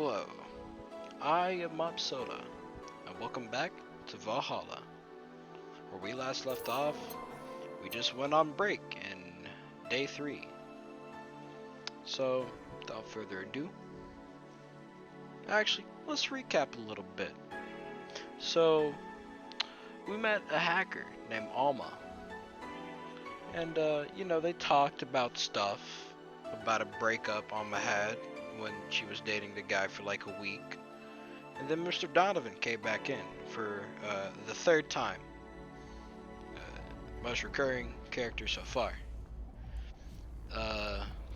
Hello, I am Mopsoda, and welcome back to Valhalla. Where we last left off, we just went on break in day 3. So, without further ado, actually, let's recap a little bit. So, we met a hacker named Alma, and they talked about stuff, about a breakup Alma had when she was dating the guy for like a week. And then Mr. Donovan came back in for the third time. Most recurring character so far.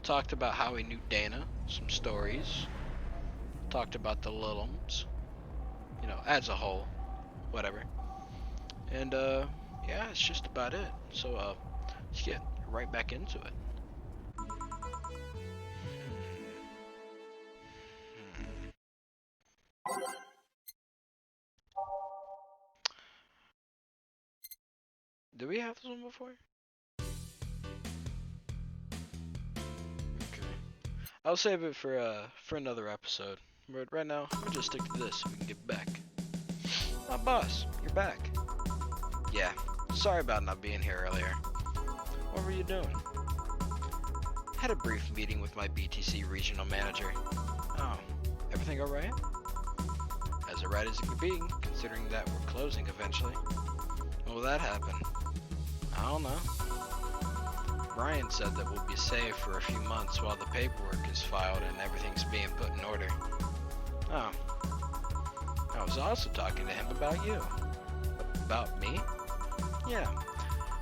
Talked about how he knew Dana, some stories. Talked about the Lillums, as a whole, whatever. And yeah, it's just about it. So let's get right back into it. Did we have this one before? Okay. I'll save it for another episode. But right now, we'll just stick to this so we can get back. Ah, boss, you're back. Yeah, sorry about not being here earlier. What were you doing? Had a brief meeting with my BTC regional manager. Oh, everything alright? As alright as it could be, considering that we're closing eventually. When will that happen? I don't know. Brian said that we'll be safe for a few months while the paperwork is filed and everything's being put in order. Oh. I was also talking to him about you. About me? Yeah.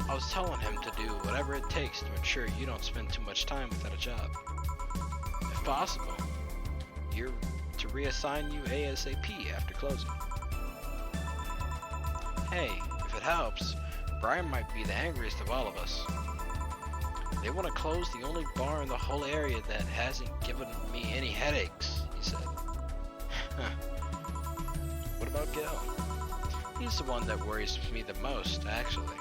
I was telling him to do whatever it takes to ensure you don't spend too much time without a job. If possible, you're to reassign you ASAP after closing. Hey, if it helps, Brian might be the angriest of all of us. They want to close the only bar in the whole area that hasn't given me any headaches, he said. What about Gil? He's the one that worries me the most, actually.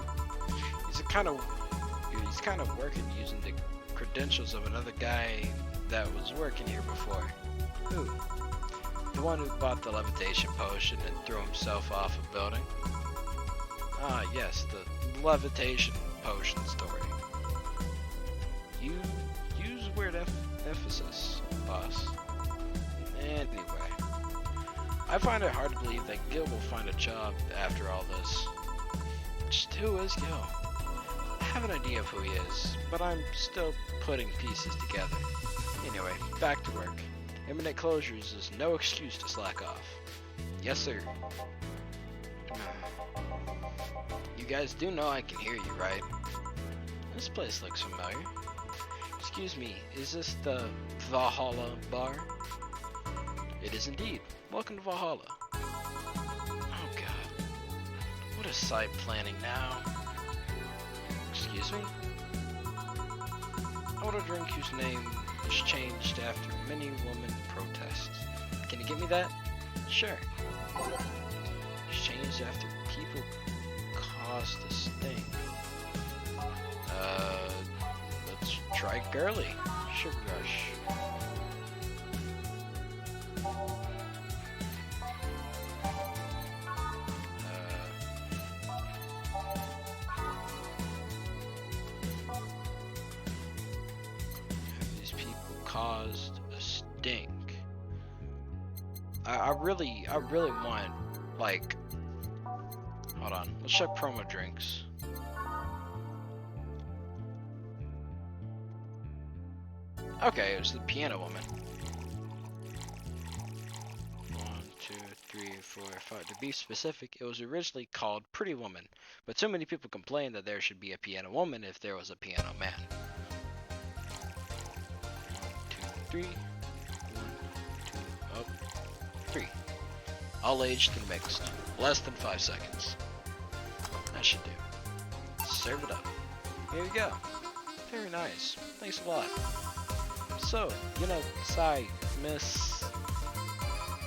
He's kind of working using the credentials of another guy that was working here before. Who? The one who bought the levitation potion and threw himself off a building? Ah, yes, the levitation potion story. You use weird emphasis, boss. Anyway, I find it hard to believe that Gil will find a job after all this. Just who is Gil? I have an idea of who he is, but I'm still putting pieces together. Anyway, back to work. Imminent closures is no excuse to slack off. Yes, sir. You guys do know I can hear you, right? This place looks familiar. Excuse me, is this the Valhalla bar? It is indeed. Welcome to Valhalla. Oh god. What is site planning now? Excuse me? I want a drink whose name was changed after many women protests. Can you give me that? Sure. It's changed after people caused a stink. Let's try girly. Sugar Rush. These people caused a stink. I really want, like, hold on, let's check promo drinks. Okay, it was the Piano Woman. 1, 2, 3, 4, 5. To be specific, it was originally called Pretty Woman, but too many people complained that there should be a Piano Woman if there was a Piano Man. 1, 2, 3. 1, 2, up. 3. All aged and mixed. Less than 5 seconds. That should do. Serve it up. Here you go. Very nice. Thanks a lot. So, Sai, Miss...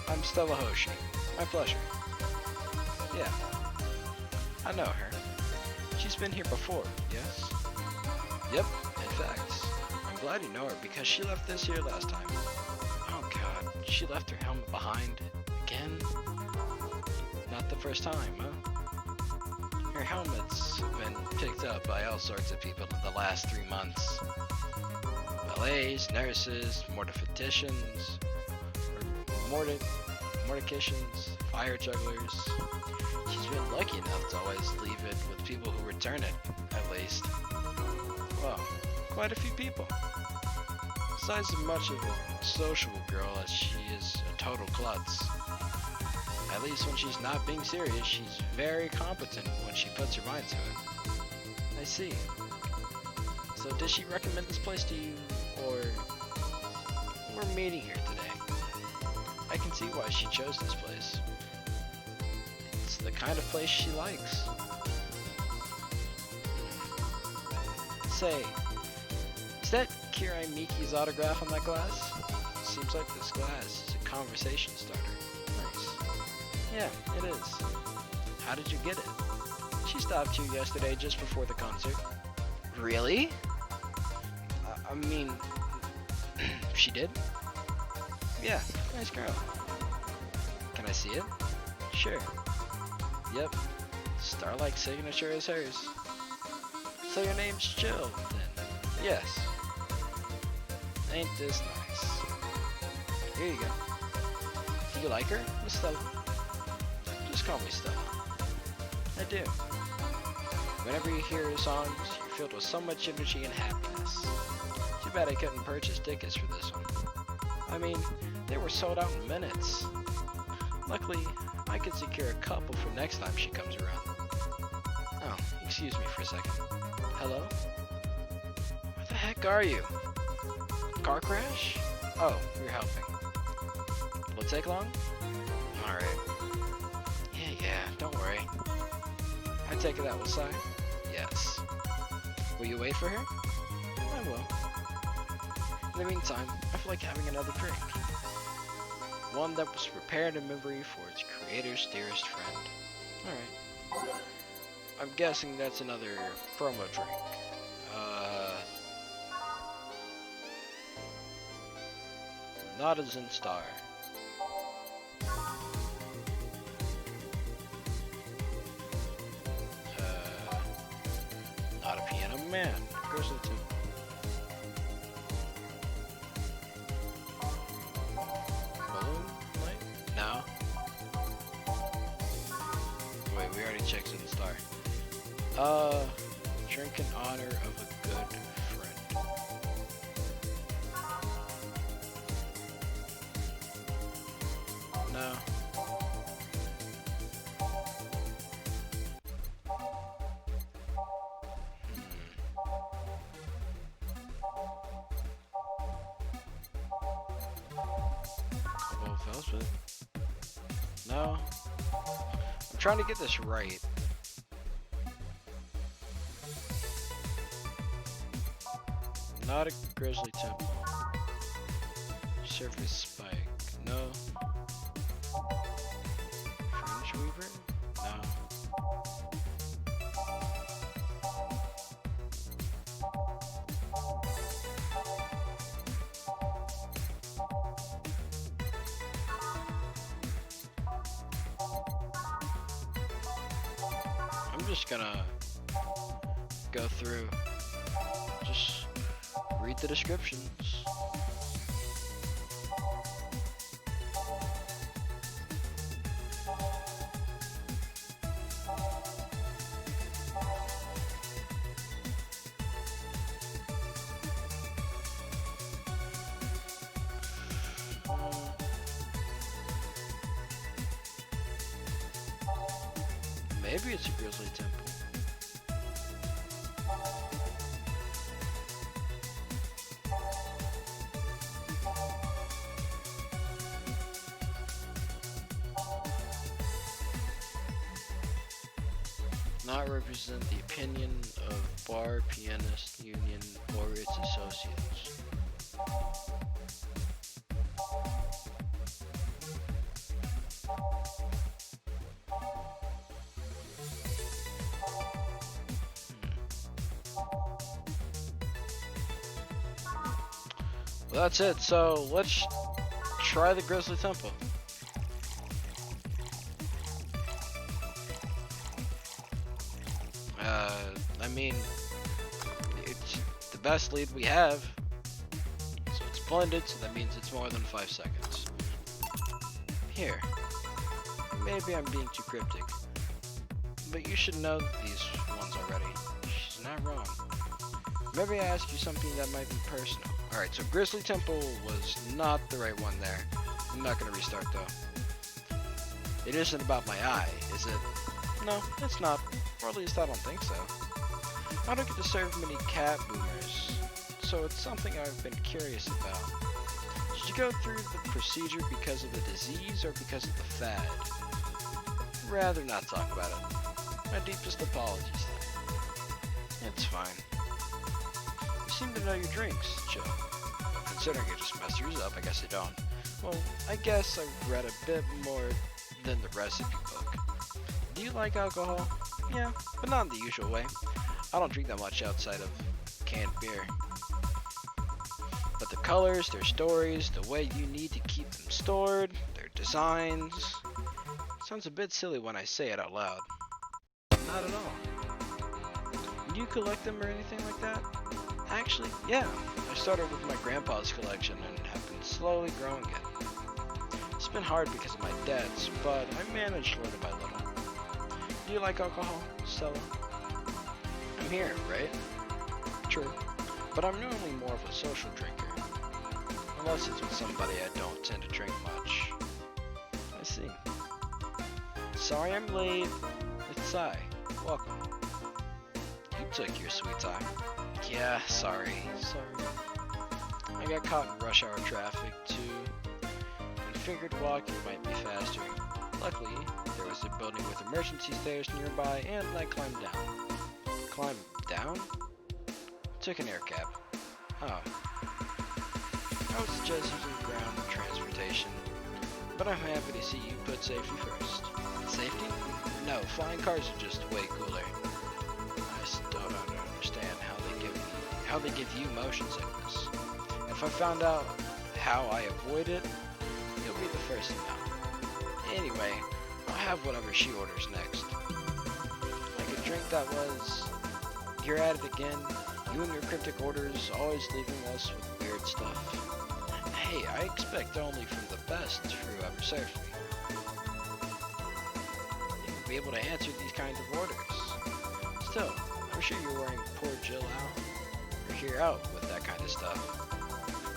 I'm Stella Hoshi. My pleasure. Yeah. I know her. She's been here before, yes? Yep, in fact. I'm glad you know her because she left this here last time. Oh god, She left her helmet behind again? Not the first time, huh? Her helmets have been picked up by all sorts of people in the last 3 months. Valets, nurses, morticians, fire jugglers. She's been lucky enough to always leave it with people who return it, at least. Well, quite a few people. Besides as much of a sociable girl as she is a total klutz. At least when she's not being serious, she's very competent when she puts her mind to it. I see. So did she recommend this place to you, or we're meeting here today? I can see why she chose this place. It's the kind of place she likes. Say, is that Kirai Miki's autograph on that glass? Seems like this glass is a conversation starter. Nice. Yeah, it is. How did you get it? She stopped you yesterday just before the concert. Really? I mean, she did? Yeah, nice girl. Can I see it? Sure. Yep. Starlight's signature is hers. So your name's Jill, then? Yes. Ain't this nice? Here you go. Do you like her, Miss Stella? Just call me Stella. I do. Whenever you hear her songs, you're filled with so much energy and happiness. Too bad I couldn't purchase tickets for this one. I mean, they were sold out in minutes. Luckily, I could secure a couple for next time she comes around. Oh, excuse me for a second. Hello? Where the heck are you? Car crash? Oh, you're helping. Will it take long? Alright. Yeah, don't worry. I take it that was Sai? Yes. Will you wait for her? I will. In the meantime, I feel like having another drink. One that was prepared in memory for its creator's dearest friend. Alright. I'm guessing that's another promo drink. Not a Zen Star. Not a Piano Man. Grizzly Too. Balloon Light? No. Wait, we already checked Zen Star. Drink in honor of a good friend. No. Velvet? No. I'm trying to get this right. Not a Grizzly Temple. Surface Spike. No. Fringe Weaver? No. I'm just gonna go through. Just read the descriptions. Maybe it's a Grizzly Temple. Not represent the opinion of Bar Pianist Union or its associates. Well, that's it. So let's try the Grizzly Temple. I mean, it's the best lead we have. So it's blended, so that means it's more than 5 seconds. Here. Maybe I'm being too cryptic. But you should know these ones already. She's not wrong. Maybe I ask you something that might be personal. Alright, so Grizzly Temple was not the right one there. I'm not gonna restart though. It isn't about my eye, is it? No, it's not. Or at least I don't think so. I don't get to serve many cat boomers, so it's something I've been curious about. Did you go through the procedure because of the disease or because of the fad? Rather not talk about it. My deepest apologies then. It's fine. You seem to know your drinks, Joe. Considering I just messed yours up, I guess I don't. Well, I guess I've read a bit more than the recipe book. Do you like alcohol? Yeah, but not in the usual way. I don't drink that much outside of canned beer. But the colors, their stories, the way you need to keep them stored, their designs... Sounds a bit silly when I say it out loud. Not at all. Do you collect them or anything like that? Actually, yeah. I started with my grandpa's collection and have been slowly growing it. It's been hard because of my debts, but I managed little by little. Do you like alcohol, Stella? I'm here, right? True. But I'm normally more of a social drinker. Unless it's with somebody I don't tend to drink much. I see. Sorry I'm late. It's Sai. Welcome. You took your sweet time. Yeah, sorry. I got caught in rush hour traffic too, and figured walking might be faster. Luckily, there was a building with emergency stairs nearby, and I climbed down. Climbed down? Took an air cab. Oh. I would suggest using ground transportation, but I'm happy to see you put safety first. Safety? No, flying cars are just way cooler. I still don't understand how they give you motion sickness. If I found out how I avoid it, you'll be the first to know. Anyway, I'll have whatever she orders next. Like a drink that was... You're at it again. You and your cryptic orders always leaving us with weird stuff. Hey, I expect only from the best whoever serves me. You'll be able to answer these kinds of orders. Still, I'm sure you're wearing poor Jill out. Or here out with that kind of stuff.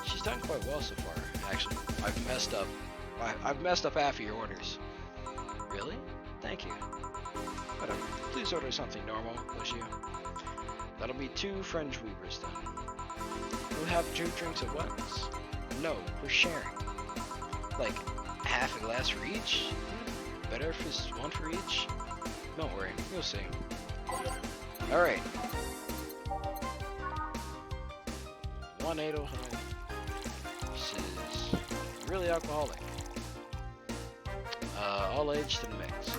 She's done quite well so far, actually. I've messed up half of your orders. Really? Thank you. Whatever. Please order something normal, will you? That'll be 2 French weavers then. We'll have 2 drinks at once. No, we're sharing. Like, half a glass for each? Better if it's 1 for each? Don't worry, you'll see. Alright. 1-8-0 high. This is really alcoholic. All aged and mixed.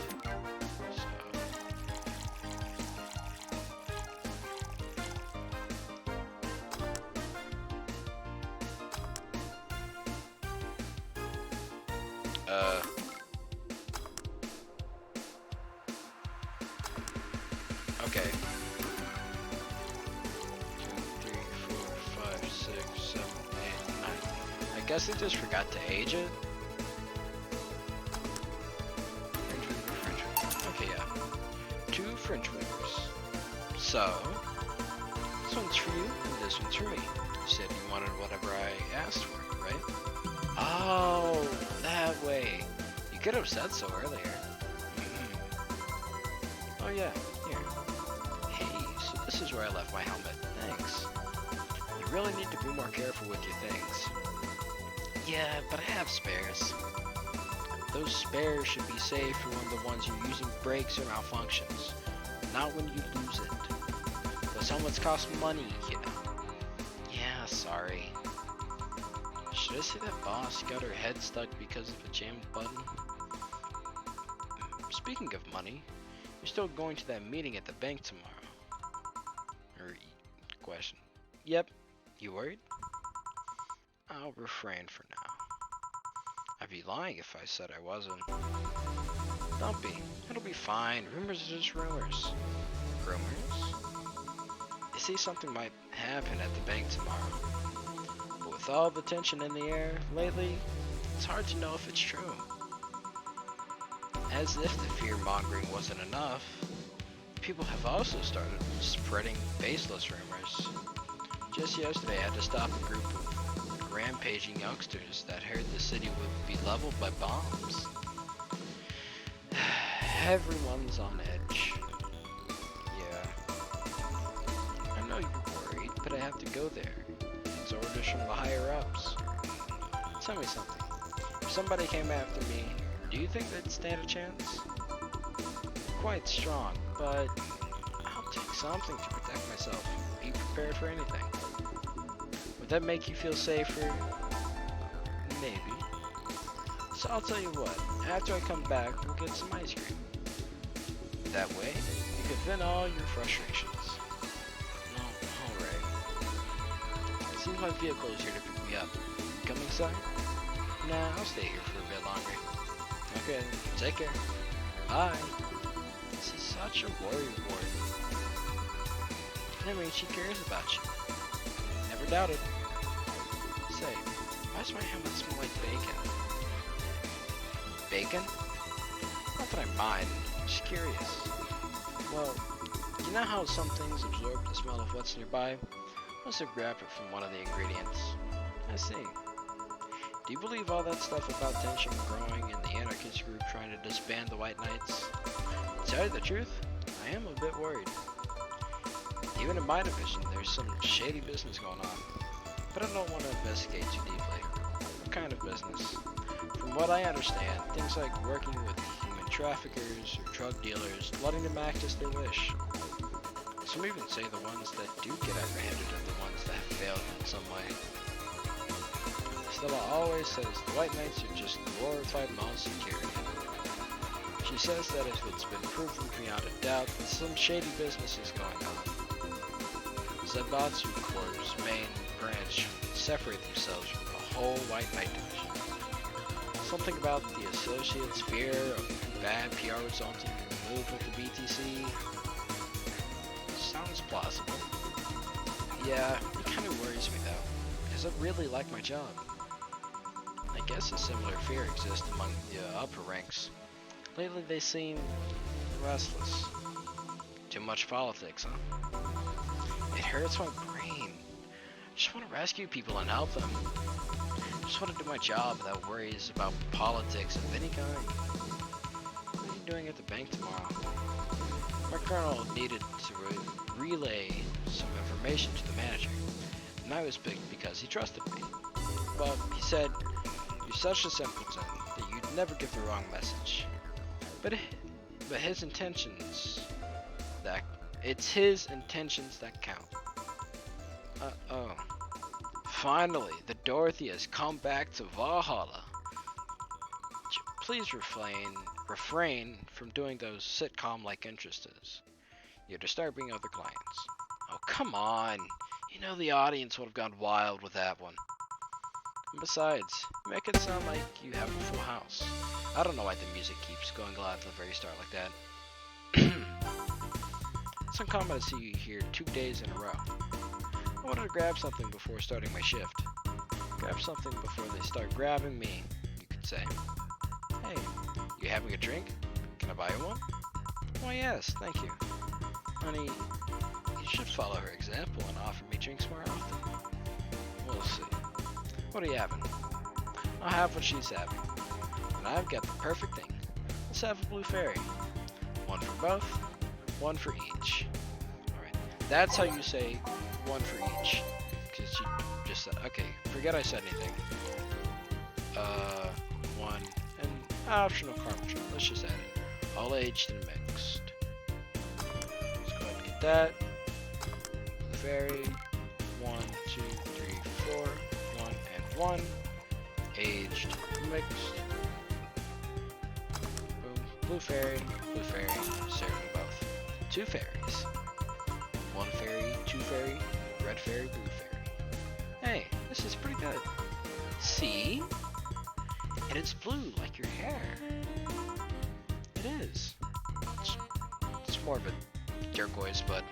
Okay. 2, 3, 4, 5, 6, 7, 8, 9. I guess they just forgot to age it. French weaver. Okay, yeah. 2 French weavers. So, this one's for you, and this one's for me. You said you wanted whatever I asked for, right? Oh, that way. You could have said so earlier. Oh yeah, here. Hey, so this is where I left my helmet. Thanks. You really need to be more careful with your things. Yeah, but I have spares. Those spares should be saved for when the ones you're using breaks or malfunctions, not when you lose it. Those helmets cost money, you know. Yeah, sorry. Should I say that boss got her head stuck because of a jammed button? Speaking of money, you're still going to that meeting at the bank tomorrow. Question. Yep. You worried? I'll refrain for now. I'd be lying if I said I wasn't. Don't be. It'll be fine. Rumors are just rumors. Rumors? You see, something might happen at the bank tomorrow. But with all the tension in the air lately, it's hard to know if it's true. As if the fear-mongering wasn't enough, people have also started spreading baseless rumors. Just yesterday, I had to stop a group of rampaging youngsters that heard the city would be leveled by bombs. Everyone's on edge. Yeah. I know you're worried, but I have to go there. It's orders from the higher-ups. Tell me something. If somebody came after me, do you think they'd stand a chance? Quite strong, but I'll take something to protect myself. Be prepared for anything. Would that make you feel safer? Maybe. So I'll tell you what, after I come back, we'll get some ice cream. That way, you can vent all your frustrations. Oh, alright. Seems my vehicle is here to pick me up. Coming inside? Nah, I'll stay here for a bit longer. Okay, take care. Bye. This is such a worry ward. That means she cares about you. Never doubted. Say, why does my helmet smell like bacon? Bacon? Not that I mind, I'm just curious. Well, you know how some things absorb the smell of what's nearby? Must have grabbed it from one of the ingredients. I see. Do you believe all that stuff about tension growing and the anarchist group trying to disband the White Knights? To tell you the truth, I am a bit worried. Even in my division, there's some shady business going on. But I don't want to investigate too deeply. What kind of business? From what I understand, things like working with human traffickers or drug dealers, letting them act as they wish. Some even say the ones that do get apprehended are the ones that have failed in some way. Stella always says the White Knights are just glorified mall security. She says that if it's been proven beyond a doubt that some shady business is going on, Zaibatsu Corps' main branch separate themselves from the whole White Knight division. Something about the Associates' fear of bad PR resulting in a move with the BTC sounds plausible. Yeah, it kind of worries me though, because I really like my job. I guess a similar fear exists among the upper ranks. Lately they seem restless. Too much politics, huh? It hurts my brain. I just want to rescue people and help them. I just want to do my job without worries about politics of any kind. What are you doing at the bank tomorrow? My colonel needed to relay some information to the manager, and I was picked because he trusted me. Well, he said, "You're such a simpleton that you'd never give the wrong message." But his intentions, it's his intentions that count. Uh-oh. Finally, the Dorothy has come back to Valhalla. Please refrain from doing those sitcom-like interests. You're disturbing other clients. Oh, come on. You know the audience would have gone wild with that one. And besides, you make it sound like you have a full house. I don't know why the music keeps going loud at the very start like that. It's uncommon to see you here 2 days in a row. I wanted to grab something before starting my shift. Grab something before they start grabbing me, you could say. Hey, you having a drink? Can I buy you one? Why yes, thank you. Honey, you should follow her example and offer me drinks more often. We'll see. What are you having? I'll have what she's having. And I've got the perfect thing. Let's have a blue fairy. One for both, one for each. Alright, that's how you say one for each. Because you just said, okay, forget I said anything. One, and optional carpentry. Let's just add it. All aged and mixed. Let's go ahead and get that. Blue fairy. 1, 2, 3, 4. 1 and 1. Aged, mixed. Boom. Blue fairy, serving both. 2 fairies. 1 fairy, 2 fairy, red fairy, blue fairy. Hey, this is pretty good. See? And it's blue like your hair. It is. It's more of a turquoise, but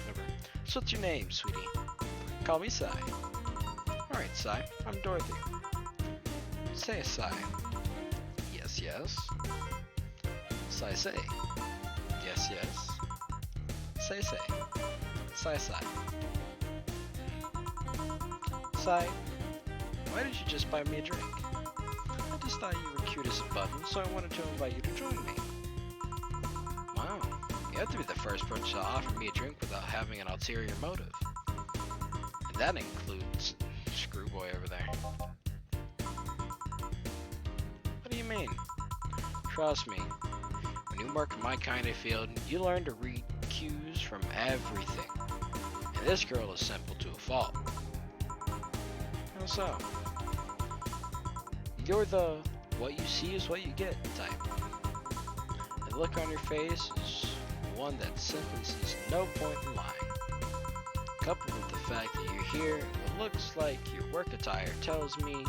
whatever. So what's your name, sweetie? Call me Sai. Alright, Sai. I'm Dorothy. Say a Sai. Yes, yes. Sai, say. Yes, yes. Say, say. Sai, Sai. Sai, why did you just buy me a drink? I just thought you were cute as a button, so I wanted to invite you to join me. Wow, you have to be the first person to offer me a drink without having an ulterior motive. And that includes Screwboy over there. What do you mean? Trust me, when you work in my kind of field, you learn to read cues from everything. And this girl is simple to a fault. How so? You're the what you see is what you get type. The look on your face is one that simply sees no point in lying. Coupled with the fact that you're here, what looks like your work attire tells me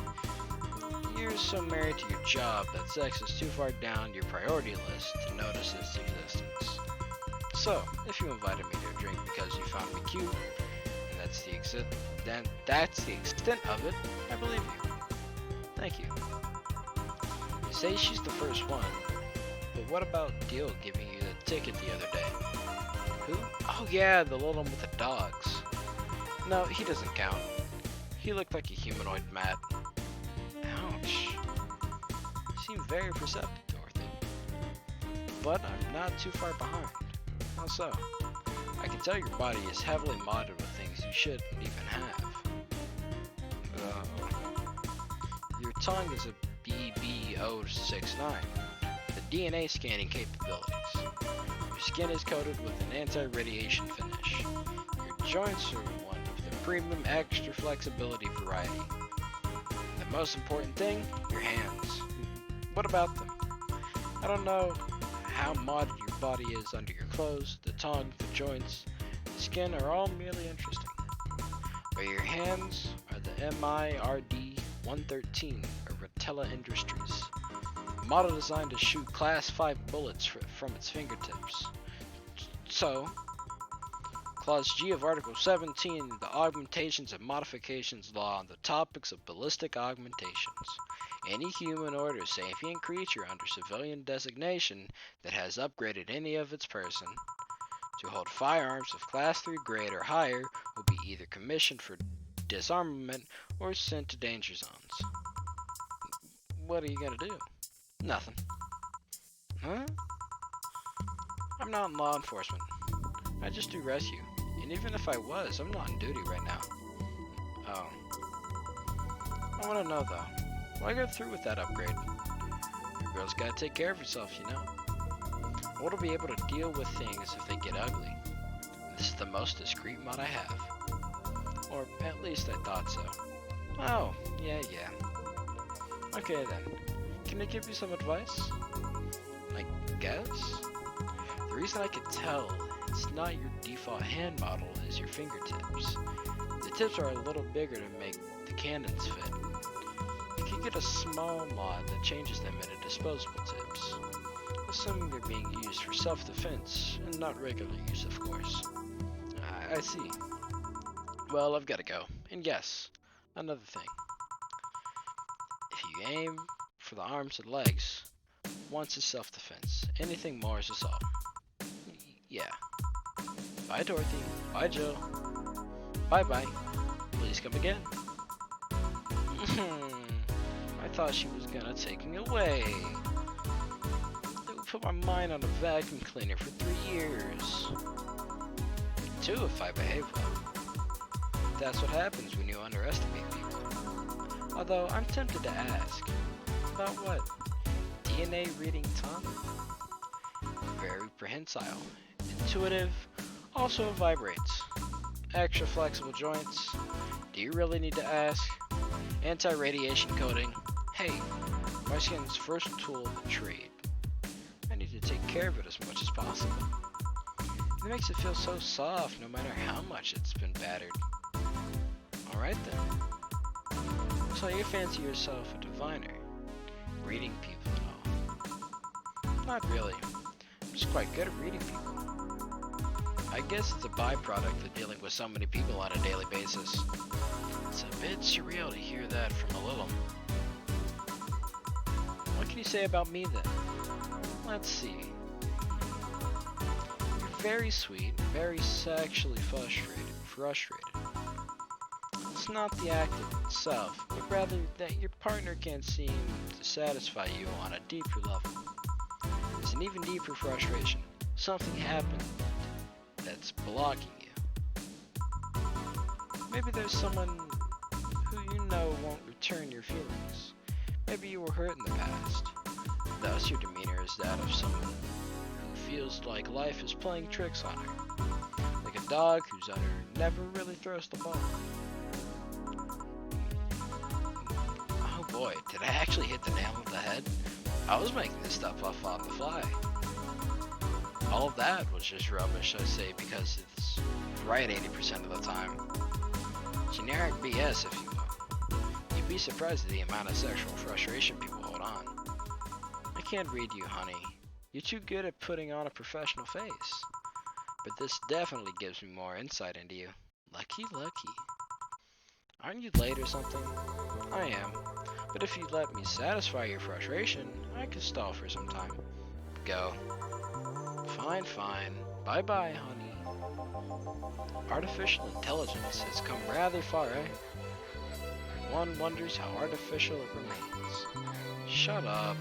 you're so married to your job that sex is too far down your priority list to notice its existence. So, if you invited me to a drink because you found me cute, and that's the extent of it, I believe you. Thank you. You say she's the first one, but what about Deal giving you the ticket the other day? Who? Oh yeah, the little one with the dogs. No, he doesn't count. He looked like a humanoid mat. Ouch. You seem very perceptive, Dorothy. But I'm not too far behind. How so? I can tell your body is heavily modded with things you shouldn't even have. Your tongue is a Va11-Hall-A the DNA scanning capabilities. Your skin is coated with an anti-radiation finish. Your joints are one of the premium extra flexibility variety. The most important thing, your hands. What about them? I don't know how modded your body is under your clothes, the tongue, the joints, the skin are all merely interesting. But your hands are the Va11-Hall-A of Rotella Industries. A model designed to shoot Class 5 bullets from its fingertips. So, Clause G of Article 17, the Augmentations and Modifications Law on the topics of ballistic augmentations. Any humanoid or sapient creature under civilian designation that has upgraded any of its person to hold firearms of Class 3 grade or higher will be either commissioned for disarmament or sent to danger zones. What are you gonna do? Nothing. Huh? I'm not in law enforcement. I just do rescue. And even if I was, I'm not on duty right now. Oh. I wanna know though. Why go through with that upgrade? Your girl's gotta take care of herself, you know. I want to be able to deal with things if they get ugly. This is the most discreet mod I have. Or at least I thought so. Oh, yeah. Okay then. Can I give you some advice? I guess? The reason I could tell it's not your default hand model is your fingertips. The tips are a little bigger to make the cannons fit. You can get a small mod that changes them into disposable tips, assuming they're being used for self-defense and not regular use, of course. I see. Well, I've got to go. And yes, another thing. If you aim for the arms and legs, once is self-defense. Anything more is assault. Yeah. Bye, Dorothy. Bye, Jill. Bye-bye. Please come again. I thought she was gonna take me away. It would put my mind on a vacuum cleaner for 3 years. 2 if I behave well. That's what happens when you underestimate people. Although I'm tempted to ask, about what? DNA reading tongue? Very prehensile. Intuitive, also vibrates. Extra flexible joints. Do you really need to ask? Anti-radiation coating. Hey, my skin's first tool of the trade. I need to take care of it as much as possible. It makes it feel so soft no matter how much it's been battered. Alright then. So you fancy yourself a diviner. reading people at all. Not really. I'm just quite good at reading people. I guess it's a byproduct of dealing with so many people on a daily basis. It's a bit surreal to hear that from a little. What can you say about me then? Let's see. You're very sweet, very sexually frustrated. It's not the act itself, but rather that your partner can't seem to satisfy you on a deeper level. It's an even deeper frustration. Something happened that's blocking you. Maybe there's someone who you know won't return your feelings. Maybe you were hurt in the past. Thus, your demeanor is that of someone who feels like life is playing tricks on her. Like a dog whose owner never really throws the ball. Oh boy, did I actually hit the nail on the head? I was making this stuff up on the fly. All of that was just rubbish, I say, because it's right 80% of the time. Generic BS, if you will. You'd be surprised at the amount of sexual frustration people hold on. I can't read you, honey. You're too good at putting on a professional face. But this definitely gives me more insight into you. Lucky. Aren't you late or something? I am. But if you let me satisfy your frustration, I could stall for some time. Go. Fine. Bye-bye, honey. Artificial intelligence has come rather far, eh? One wonders how artificial it remains. Shut up.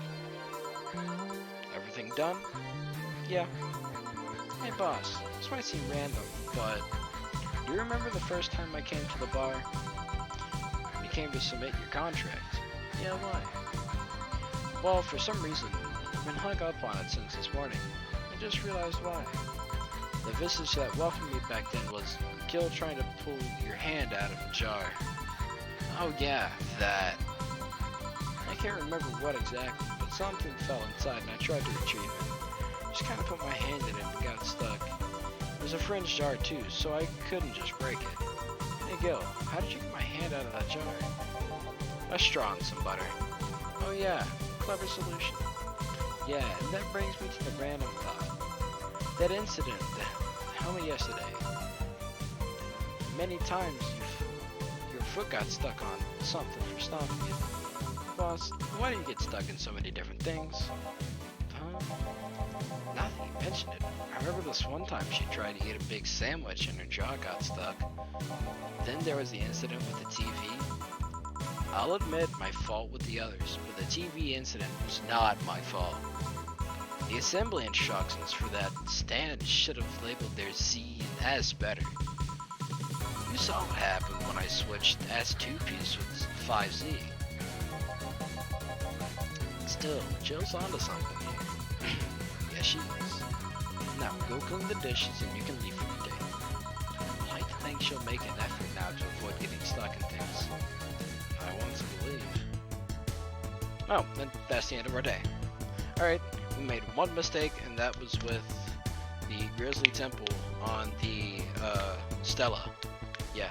Everything done? Yeah. Hey boss, this might seem random, but do you remember the first time I came to the bar? When you came to submit your contract? Yeah, why? Well, for some reason, I've been hung up on it since this morning. I just realized why. The visage that welcomed me back then was Gil trying to pull your hand out of a jar. Oh yeah, that. I can't remember what exactly, but something fell inside and I tried to retrieve it. Just kind of put my hand in it and got stuck. It was a fringe jar too, so I couldn't just break it. Hey Gil, how did you get my hand out of that jar? A straw and some butter. Oh yeah, clever solution. Yeah, and that brings me to the random thought. That incident that happened me yesterday. Many times your foot got stuck on something for stomping it. Boss, why do you get stuck in so many different things? Now that you mention it, I remember this one time she tried to eat a big sandwich and her jaw got stuck. Then there was the incident with the TV. I'll admit my fault with the others, but the TV incident was not my fault. The assembly instructions for that stand should have labeled their Z and S better. You saw what happened when I switched S2 piece with 5Z. Still, Jill's onto something here. Yes, she is. Now, go clean the dishes and you can leave for the day. I like to think she'll make an effort now to avoid getting stuck in things. I want to believe. Oh, then that's the end of our day. Alright, we made one mistake, and that was with the Grizzly Temple on the Stella. Yeah.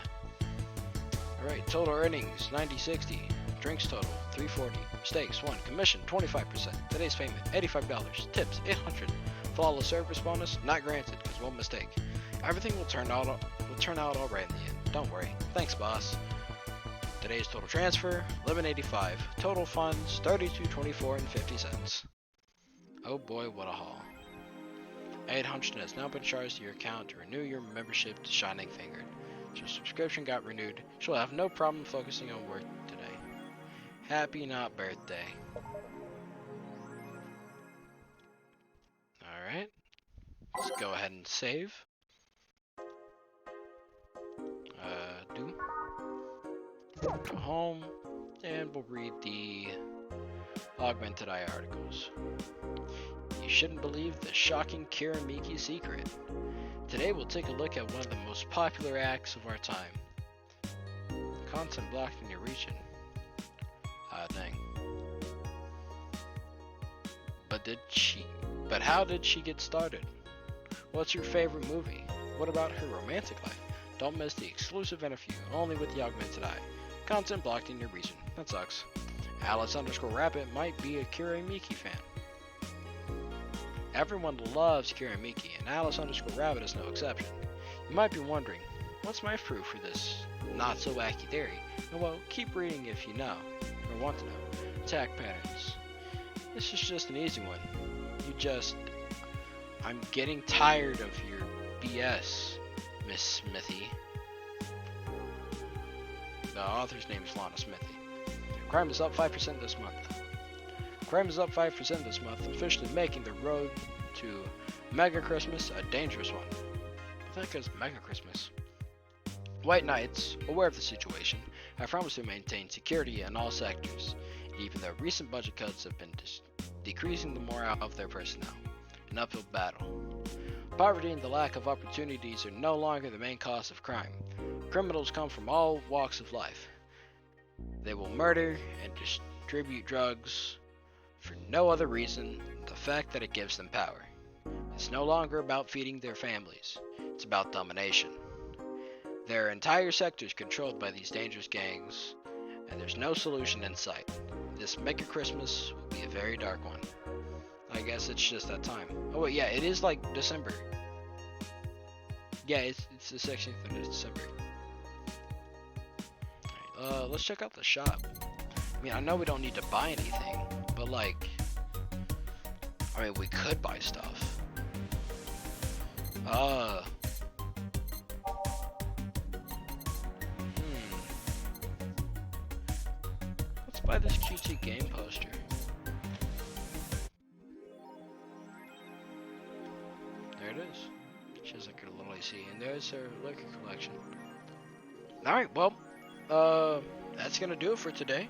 Alright, total earnings 90-60. Drinks total 340. Mistakes 1. Commission 25%. Today's payment $85. Tips 800. Flawless service bonus not granted because one mistake. Everything will turn out alright in the end. Don't worry. Thanks, boss. Today's total transfer 1185. Total funds 32.24.50. Oh boy, what a haul. 800 has now been charged to your account to renew your membership to Shining Fingered. Your subscription got renewed. She'll have no problem focusing on work today. Happy not birthday. Alright. Let's go ahead and save. Go home, and we'll read the Augmented Eye articles. You shouldn't believe the shocking Kiramiki secret. Today we'll take a look at one of the most popular acts of our time. Content blocked in your region. Dang. But how did she get started? What's your favorite movie? What about her romantic life? Don't miss the exclusive interview only with the Augmented Eye. Content blocked in your region. That sucks. Alice_Rabbit might be a Kiramiki fan. Everyone loves Kiramiki, and Alice_Rabbit is no exception. You might be wondering, what's my proof for this not-so-wacky theory? And well, keep reading if you know, or want to know. Attack patterns. This is just an easy one. I'm getting tired of your BS, Miss Smithy. The author's name is Lana Smithy. Crime is up 5% this month. Crime is up 5% this month, officially making the road to Mega Christmas a dangerous one. I think it's Mega Christmas. White Knights, aware of the situation, have promised to maintain security in all sectors, even though recent budget cuts have been decreasing the morale of their personnel. An uphill battle. Poverty and the lack of opportunities are no longer the main cause of crime. Criminals come from all walks of life. They will murder and distribute drugs for no other reason than the fact that it gives them power. It's no longer about feeding their families. It's about domination. There are entire sectors controlled by these dangerous gangs, and there's no solution in sight. This Mega Christmas will be a very dark one. I guess it's just that time. Oh wait, yeah, it is like December. Yeah, it's the 16th of December. Alright, let's check out the shop. I mean, I know we don't need to buy anything, but like, I mean, we could buy stuff. Let's buy this QT game poster. There it is. She has like her little AC, and there's her liquor collection. Alright, well, that's gonna do it for today.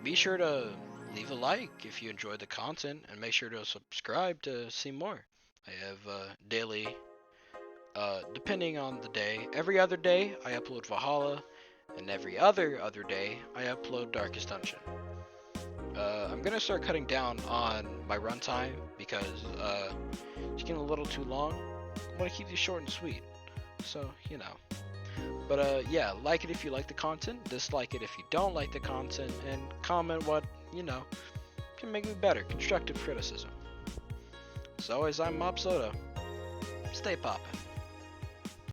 Be sure to leave a like if you enjoyed the content, and make sure to subscribe to see more. I have daily, depending on the day, every other day I upload Valhalla, and every other day I upload Darkest Dungeon. I'm gonna start cutting down on my runtime because it's getting a little too long. I want to keep these short and sweet, so you know. But yeah, like it if you like the content, dislike it if you don't like the content, and comment what, you know, can make me better. Constructive criticism. As always, I'm Mob Soda. Stay poppin'.